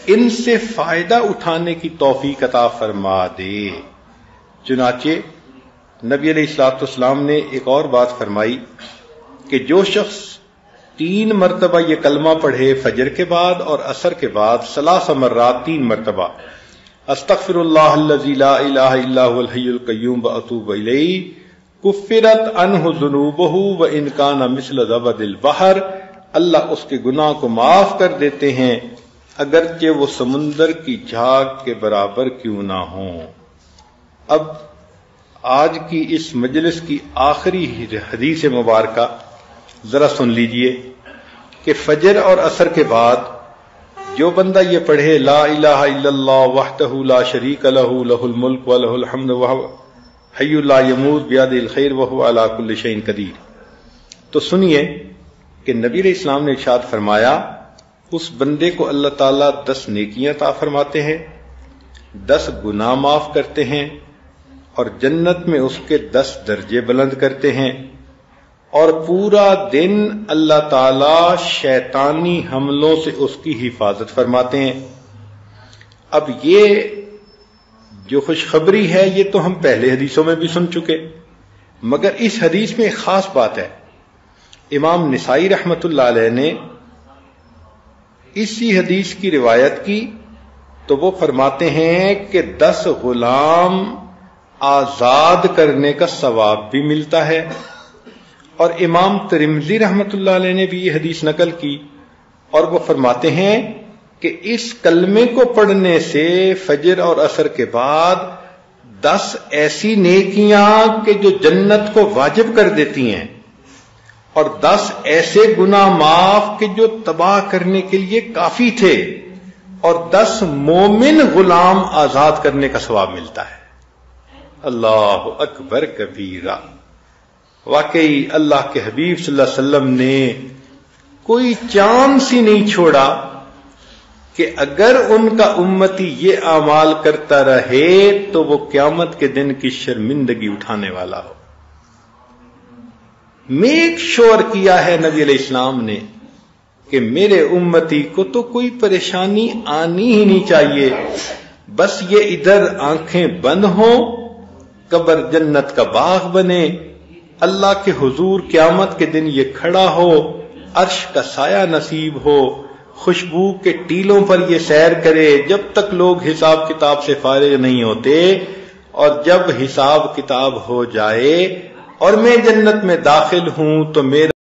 [SPEAKER 1] ان سے فائدہ اٹھانے کی توفیق عطا فرما دے۔ چنانچہ نبی علیہ الصلوۃ والسلام نے ایک اور بات فرمائی کہ جو شخص 3 مرتبہ یہ کلمہ پڑھے فجر کے بعد اور عصر کے بعد 3 مرات 3 مرتبہ استغفر اللہ الذی لا الہ الا هو الحی القیوم واتوب الیہ کفرت عنہ ذنوبہ وان کان مثل زبد البحر، اللہ اس کے گناہ کو معاف کر دیتے ہیں اگرچہ وہ سمندر کی جھاگ کے برابر کیوں نہ ہوں۔ اب آج کی اس مجلس کی آخری حدیث مبارکہ ذرا سن لیجئے کہ فجر اور عصر کے بعد جو بندہ یہ پڑھے لا الہ الا اللہ وحدہ لا شریک لہ لہ الملک ولہ الحمد وہو حی لا یموت بیدہ الخیر وہو علی کل شیء قدیر، تو سنیے کہ نبی علیہ السلام نے ارشاد فرمایا اس بندے کو اللہ تعالیٰ 10 نیکیاں عطا فرماتے ہیں، 10 گناہ معاف کرتے ہیں، اور جنت میں اس کے 10 درجے بلند کرتے ہیں، اور پورا دن اللہ تعالی شیطانی حملوں سے اس کی حفاظت فرماتے ہیں۔ اب یہ جو خوشخبری ہے یہ تو ہم پہلے حدیثوں میں بھی سن چکے، مگر اس حدیث میں ایک خاص بات ہے۔ امام نسائی رحمت اللہ علیہ نے اسی حدیث کی روایت کی تو وہ فرماتے ہیں کہ 10 غلام آزاد کرنے کا ثواب بھی ملتا ہے، اور امام ترمذی رحمت اللہ علیہ نے بھی یہ حدیث نقل کی اور وہ فرماتے ہیں کہ اس کلمے کو پڑھنے سے فجر اور عصر کے بعد 10 ایسی نیکیاں کہ جو جنت کو واجب کر دیتی ہیں، اور 10 ایسے گناہ معاف کہ جو تباہ کرنے کے لیے کافی تھے، اور 10 مومن غلام آزاد کرنے کا ثواب ملتا ہے۔ اللہ اکبر کبیرہ۔ واقعی اللہ کے حبیب صلی اللہ علیہ وسلم نے کوئی چانس ہی نہیں چھوڑا کہ اگر ان کا امتی یہ اعمال کرتا رہے تو وہ قیامت کے دن کی شرمندگی اٹھانے والا ہو۔ میک شور کیا ہے نبی علیہ السلام نے کہ میرے امتی کو تو کوئی پریشانی آنی ہی نہیں چاہیے، بس یہ ادھر آنکھیں بند ہوں، قبر جنت کا باغ بنے، اللہ کے حضور قیامت کے دن یہ کھڑا ہو، عرش کا سایہ نصیب ہو، خوشبو کے ٹیلوں پر یہ سیر کرے جب تک لوگ حساب کتاب سے فارغ نہیں ہوتے، اور جب حساب کتاب ہو جائے اور میں جنت میں داخل ہوں تو میرا